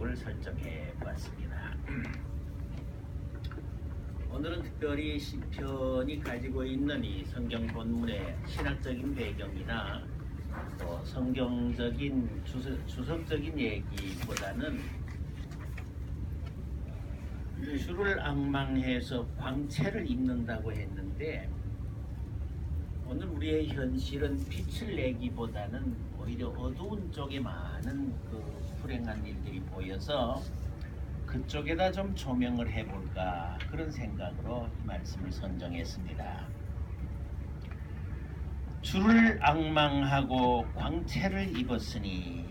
제목을 설정해 보았습니다. 오늘은 특별히 시편이 가지고 있는 이 성경 본문의 신학적인 배경이나 또 성경적인 주석적인 얘기보다는 주를 앙망해서 광채를 입는다고 했는데, 오늘 우리의 현실은 빛을 내기보다는 오히려 어두운 쪽에 많은 불행한 일들이 보여서 그쪽에다 좀 조명을 해볼까, 그런 생각으로 이 말씀을 선정했습니다. 주를 앙망하고 광채를 입었으니,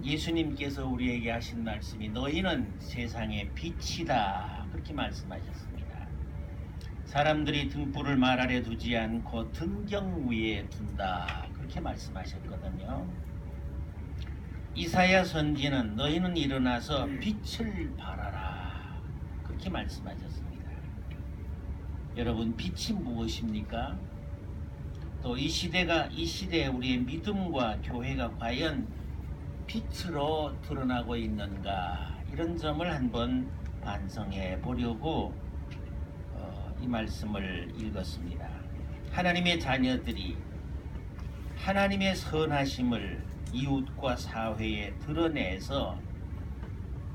예수님께서 우리에게 하신 말씀이 너희는 세상의 빛이다, 그렇게 말씀하셨습니다. 사람들이 등불을 말 아래 두지 않고 등경 위에 둔다, 그렇게 말씀하셨거든요. 이사야 선지는 너희는 일어나서 빛을 발하라, 그렇게 말씀하셨습니다. 여러분, 빛이 무엇입니까? 또 이 시대에 우리의 믿음과 교회가 과연 빛으로 드러나고 있는가, 이런 점을 한번 반성해 보려고 이 말씀을 읽었습니다. 하나님의 자녀들이 하나님의 선하심을 이웃과 사회에 드러내서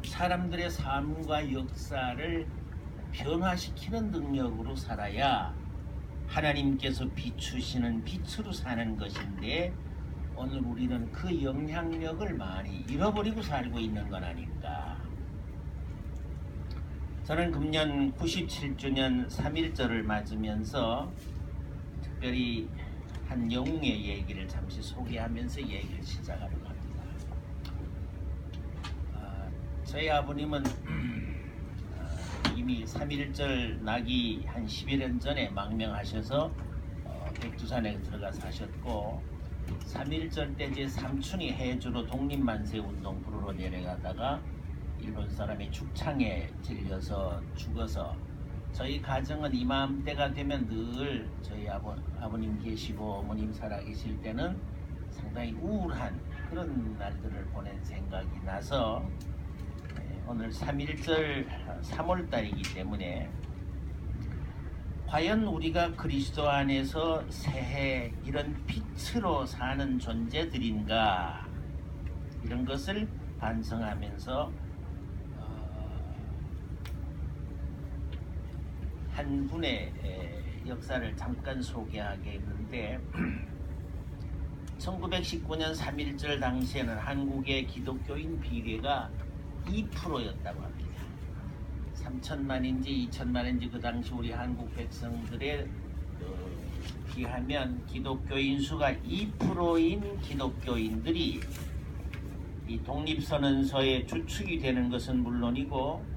사람들의 삶과 역사를 변화시키는 능력으로 살아야 하나님께서 비추시는 빛으로 사는 것인데, 오늘 우리는 그 영향력을 많이 잃어버리고 살고 있는 건 아닐까. 저는 금년 97주년 3.1절을 맞으면서 특별히 한 영웅의 얘기를 잠시 소개하면서 얘기를 시작하려고 합니다. 저희 아버님은 이미 3.1절 나기 한 11년 전에 망명하셔서 백두산에 들어가서 하셨고, 3.1절 때 제 삼촌이 해주로 독립만세 운동 부르러 내려가다가 일본 사람이 죽창에 질려서 죽어서, 저희 가정은 이맘때가 되면 늘 저희 아버님 계시고 어머님 살아계실 때는 상당히 우울한 그런 날들을 보낸 생각이 나서, 오늘 3.1절 3월달이기 때문에 과연 우리가 그리스도 안에서 새해 이런 빛으로 사는 존재들인가, 이런 것을 반성하면서 한 분의 역사를 잠깐 소개하겠는데, 1919년 3.1절 당시에는 한국의 기독교인 비례가 2%였다고 합니다. 3천만인지 2천만인지 그 당시 우리 한국 백성들에 비하면 기독교인 수가 2%인 기독교인들이 이 독립선언서의 주축이 되는 것은 물론이고,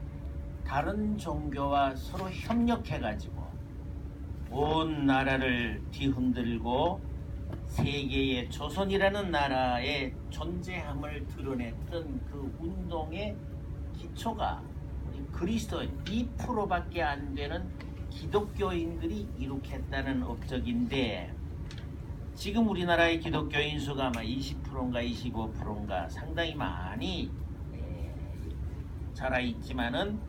다른 종교와 서로 협력해가지고 온 나라를 뒤흔들고 세계의 조선이라는 나라의 존재함을 드러냈던 그 운동의 기초가 그리스도인 2%밖에 안 되는 기독교인들이 이룩했다는 업적인데, 지금 우리나라의 기독교인 수가 아마 20%인가 25%인가 상당히 많이 자라있지만은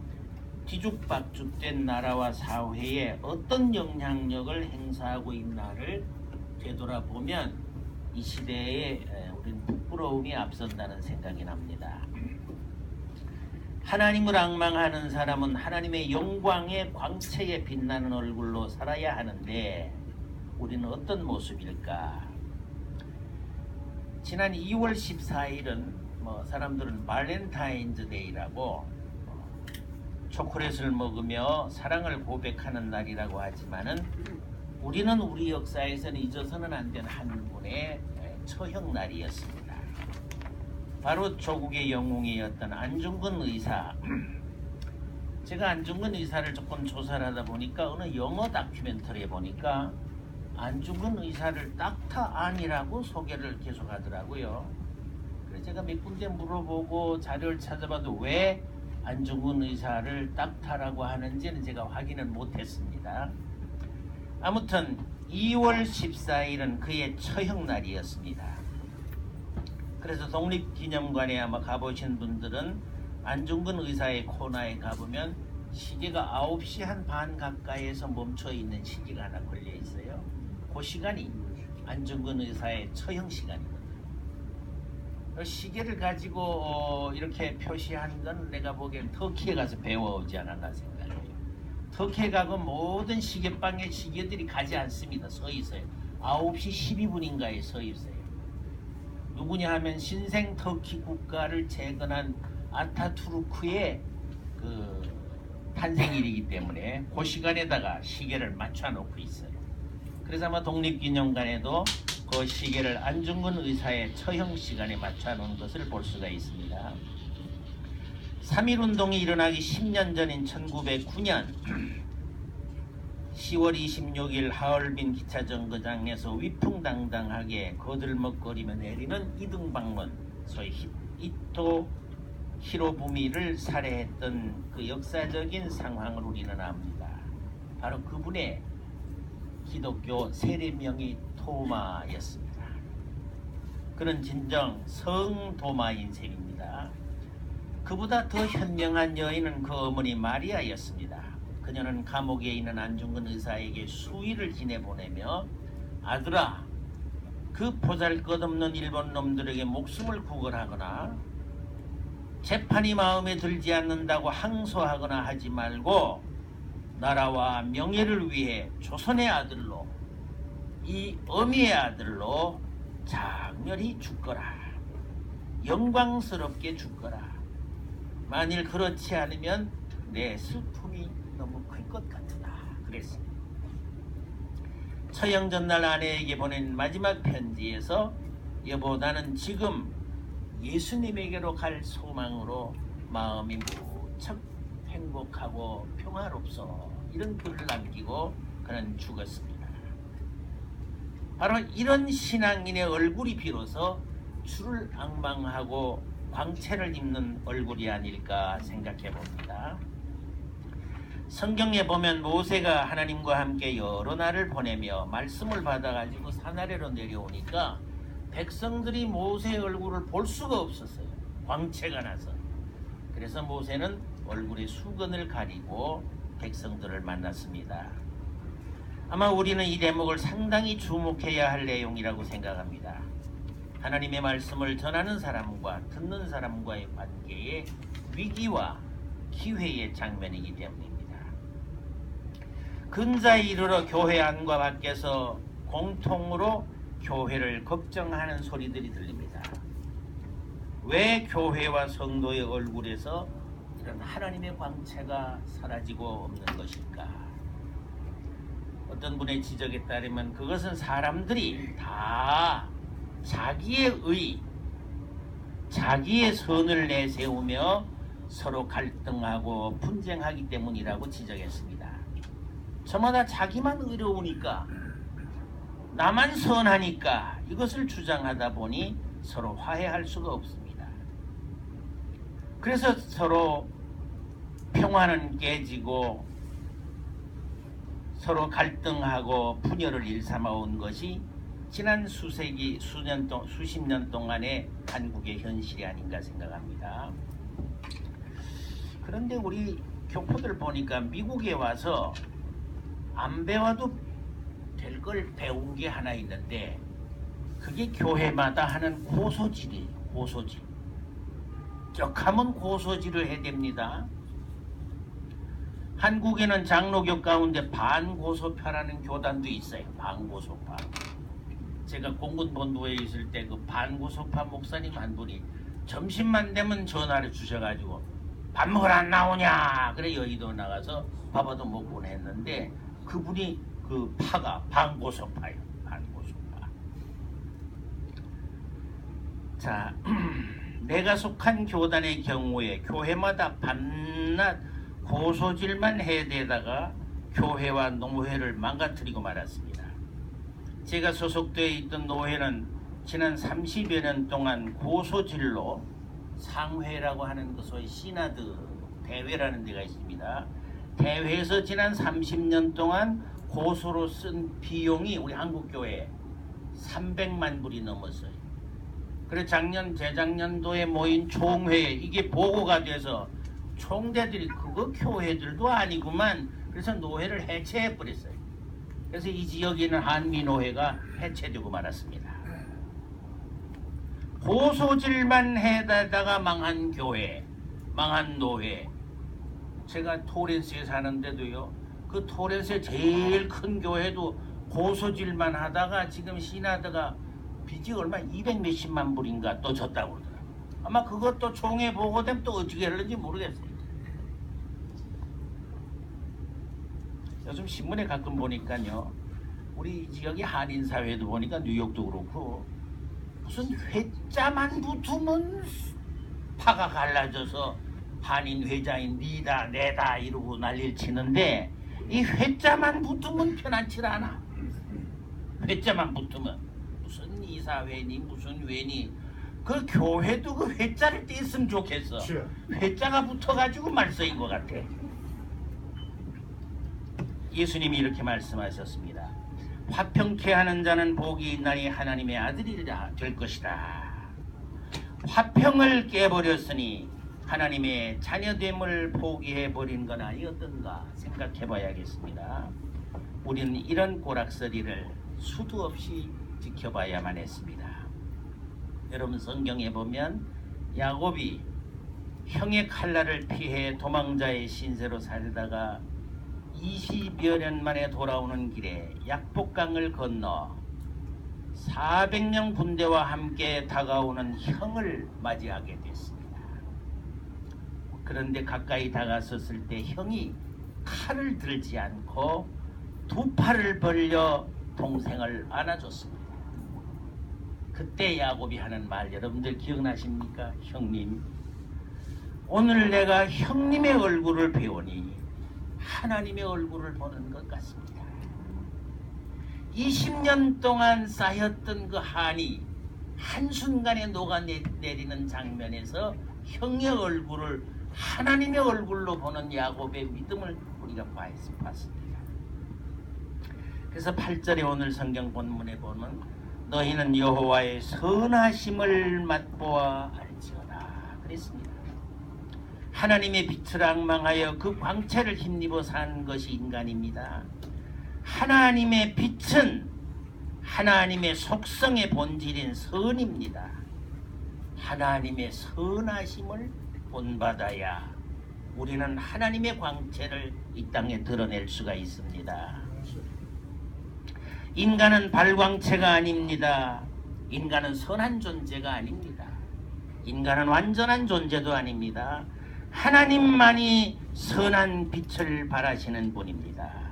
뒤죽박죽된 나라와 사회에 어떤 영향력을 행사하고 있나를 되돌아보면 이 시대에 우리는 부끄러움이 앞선다는 생각이 납니다. 하나님을 앙망하는 사람은 하나님의 영광의 광채에 빛나는 얼굴로 살아야 하는데, 우리는 어떤 모습일까? 지난 2월 14일은 사람들은 발렌타인즈 데이라고 초콜릿을 먹으며 사랑을 고백하는 날이라고 하지만은, 우리는 우리 역사에서는 잊어서는 안 되는 한 분의 처형날이었습니다. 바로 조국의 영웅이었던 안중근 의사. 제가 안중근 의사를 조금 조사를 하다 보니까 어느 영어 다큐멘터리에 보니까 안중근 의사를 닥터 안이라고 소개를 계속 하더라고요. 그래서 제가 몇 군데 물어보고 자료를 찾아봐도 왜 안중근 의사를 닥터라고 하는지는 제가 확인은 못했습니다. 아무튼 2월 14일은 그의 처형날이었습니다. 그래서 독립기념관에 아마 가보신 분들은 안중근 의사의 코너에 가보면 시계가 9시 한 반 가까이에서 멈춰 있는 시계가 하나 걸려 있어요. 그 시간이 안중근 의사의 처형 시간이거든요. 시계를 가지고 이렇게 표시한 건 내가 보기엔 터키에 가서 배워오지 않았나 생각해요. 터키에 가고 모든 시계방에 시계들이 가지 않습니다. 서 있어요. 9시 12분인가에 서 있어요. 누구냐 하면 신생 터키 국가를 재건한 아타투르크의 그 탄생일이기 때문에 그 시간에다가 시계를 맞춰 놓고 있어요. 그래서 아마 독립기념관에도 그 시계를 안중근 의사의 처형 시간에 맞춰 놓은 것을 볼 수가 있습니다. 3.1운동이 일어나기 10년 전인 1909년 10월 26일 하얼빈 기차정거장에서 위풍당당하게 거들먹거리며 내리는 이등방론, 소위 이토 히로부미를 살해했던 그 역사적인 상황을 우리는 압니다. 바로 그분의 기독교 세례명이 토마였습니다. 그는 진정 성도마인 셈입니다. 그보다 더 현명한 여인은 그 어머니 마리아였습니다. 그녀는 감옥에 있는 안중근 의사에게 수의를 지내보내며 아들아, 그 보잘것없는 일본 놈들에게 목숨을 구걸하거나 재판이 마음에 들지 않는다고 항소하거나 하지 말고 나라와 명예를 위해 조선의 아들로, 이 어미의 아들로 장렬히 죽거라. 영광스럽게 죽거라. 만일 그렇지 않으면 내 슬픔이 너무 클 것 같으다. 그랬습니다. 처형 전날 아내에게 보낸 마지막 편지에서 여보, 나는 지금 예수님에게로 갈 소망으로 마음이 무척 행복하고 평화롭소. 이런 글을 남기고 그는 죽었습니다. 바로 이런 신앙인의 얼굴이 비로소 주를 앙망하고 광채를 입는 얼굴이 아닐까 생각해 봅니다. 성경에 보면 모세가 하나님과 함께 여러 날을 보내며 말씀을 받아가지고 산 아래로 내려오니까 백성들이 모세의 얼굴을 볼 수가 없었어요. 광채가 나서. 그래서 모세는 얼굴의 수건을 가리고 백성들을 만났습니다. 아마 우리는 이 대목을 상당히 주목해야 할 내용이라고 생각합니다. 하나님의 말씀을 전하는 사람과 듣는 사람과의 관계의 위기와 기회의 장면이기 때문입니다. 근자에 이르러 교회 안과 밖에서 공통으로 교회를 걱정하는 소리들이 들립니다. 왜 교회와 성도의 얼굴에서 이런 하나님의 광채가 사라지고 없는 것일까? 어떤 분의 지적에 따르면 그것은 사람들이 다 자기의 의, 자기의 선을 내세우며 서로 갈등하고 분쟁하기 때문이라고 지적했습니다. 저마다 자기만 의로우니까, 나만 선하니까 이것을 주장하다 보니 서로 화해할 수가 없습니다. 그래서 서로 평화는 깨지고 서로 갈등하고 분열을 일삼아온 것이 지난 수십 년 동안의 한국의 현실이 아닌가 생각합니다. 그런데 우리 교포들 보니까 미국에 와서 안 배워도 될 걸 배운 게 하나 있는데 그게 교회마다 하는 고소질이에요. 고소질. 격하면 고소질을 해야 됩니다. 한국에는 장로교 가운데 반고소파라는 교단도 있어요. 반고소파. 제가 공군본부에 있을 때 그 반고소파 목사님 한 분이 점심만 되면 전화를 주셔가지고 밥 먹으러 안 나오냐. 그래 여의도 나가서 밥도 먹고 했는데 그분이 그 파가 반고소파예요. 반고소파. 자, 내가 속한 교단의 경우에 교회마다 밤낮 고소질만 해대다가 교회와 노회를 망가뜨리고 말았습니다. 제가 소속되어 있던 노회는 지난 30여 년 동안 고소질로 상회라고 하는 그 소위 시나드 대회라는 데가 있습니다. 대회에서 지난 30년 동안 고소로 쓴 비용이 우리 한국교회에 300만 불이 넘었어요. 그래 작년 재작년도에 모인 총회에 이게 보고가 돼서 총대들이 그거 교회들도 아니구만. 그래서 노회를 해체해 버렸어요. 그래서 이 지역에 있는 한미노회가 해체되고 말았습니다. 고소질만 해다가 망한 교회, 망한 노회. 제가 토렌스에 사는데도요, 그 토렌스의 제일 큰 교회도 고소질만 하다가 지금 시나드가 빚이 얼마 200 몇십만 불인가 또 졌다고 그러더라고요. 아마 그것도 총회 보고되면 또 어떻게 하는지 모르겠어요. 요즘 신문에 가끔 보니까요, 우리 지역의 한인사회도 보니까 뉴욕도 그렇고 무슨 회자만 붙으면 파가 갈라져서 한인 회장인 니다 내다 이러고 난리를 치는데 이 회자만 붙으면 편안치 않아. 회자만 붙으면 무슨 이사회니 무슨 회니 그 교회도 그 회자를 떼었으면 좋겠어. 회자가 붙어가지고 말썽인 것 같아. 예수님이 이렇게 말씀하셨습니다. 화평케 하는 자는 복이 있나니 하나님의 아들이라 될 것이다. 화평을 깨버렸으니 하나님의 자녀됨을 포기해버린 건 아니었던가 생각해 봐야겠습니다. 우리는 이런 꼬락서리를 수도 없이 지켜봐야만 했습니다. 여러분 성경에 보면 야곱이 형의 칼날을 피해 도망자의 신세로 살다가 20여 년 만에 돌아오는 길에 약복강을 건너 400명 군대와 함께 다가오는 형을 맞이하게 됐습니다. 그런데 가까이 다가섰을 때 형이 칼을 들지 않고 두 팔을 벌려 동생을 안아줬습니다. 그때 야곱이 하는 말 여러분들 기억나십니까? 형님, 오늘 내가 형님의 얼굴을 배우니 하나님의 얼굴을 보는 것 같습니다. 20년 동안 쌓였던 그 한이 한순간에 녹아내리는 장면에서 형의 얼굴을 하나님의 얼굴로 보는 야곱의 믿음을 우리가 봤습니다. 그래서 8절에 오늘 성경 본문에 보면 너희는 여호와의 선하심을 맛보아 알지어다 그랬습니다. 하나님의 빛을 앙망하여 그 광채를 힘입어 사는 것이 인간입니다. 하나님의 빛은 하나님의 속성의 본질인 선입니다. 하나님의 선하심을 본받아야 우리는 하나님의 광채를 이 땅에 드러낼 수가 있습니다. 인간은 발광체가 아닙니다. 인간은 선한 존재가 아닙니다. 인간은 완전한 존재도 아닙니다. 하나님만이 선한 빛을 발하시는 분입니다.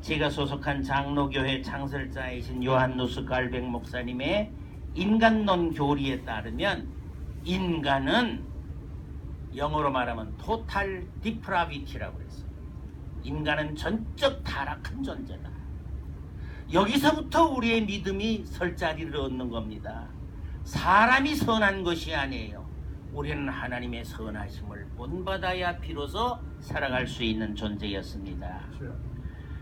제가 소속한 장로교회 창설자이신 요한누스 갈백 목사님의 인간론 교리에 따르면 인간은 영어로 말하면 토탈 디프라비티라고 했어요. 인간은 전적 타락한 존재다. 여기서부터 우리의 믿음이 설 자리를 얻는 겁니다. 사람이 선한 것이 아니에요. 우리는 하나님의 선하심을 본받아야 비로소 살아갈 수 있는 존재였습니다.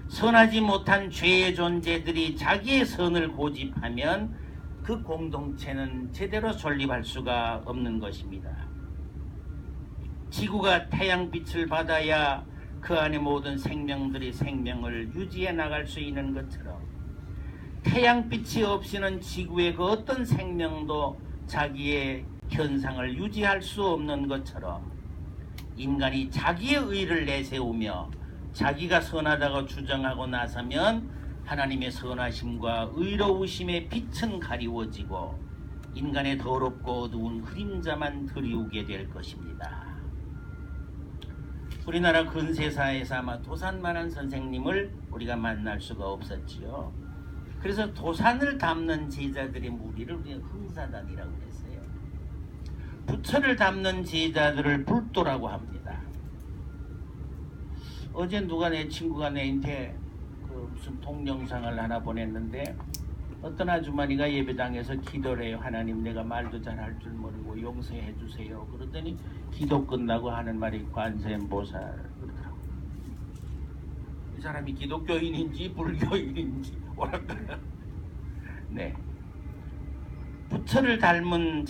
선하지 못한 죄의 존재들이 자기의 선을 고집하면 그 공동체는 제대로 존립할 수가 없는 것입니다. 지구가 태양빛을 받아야 그 안에 모든 생명들이 생명을 유지해 나갈 수 있는 것처럼 태양빛이 없이는 지구의 그 어떤 생명도 자기의 현상을 유지할 수 없는 것처럼 인간이 자기의 의를 내세우며 자기가 선하다고 주장하고 나서면 하나님의 선하심과 의로우심의 빛은 가리워지고 인간의 더럽고 어두운 그림자만 드리우게 될 것입니다. 우리나라 근세사에서 아마 도산만한 선생님을 우리가 만날 수가 없었지요. 그래서 도산을 담는 제자들의 무리를 우리가 흥사단이라고 했어요. 부처를 담는 제자들을 불도라고 합니다. 어제 누가 내 친구가 내한테 그 무슨 동영상을 하나 보냈는데 어떤 아주머니가 예배당에서 기도를 해요. 하나님, 내가 말도 잘할 줄 모르고 용서해 주세요. 그러더니 기도 끝나고 하는 말이 관세음보살 그러더라고요. 이 사람이 기독교인인지 불교인인지 모르겠어요. 네. 부처를 닮은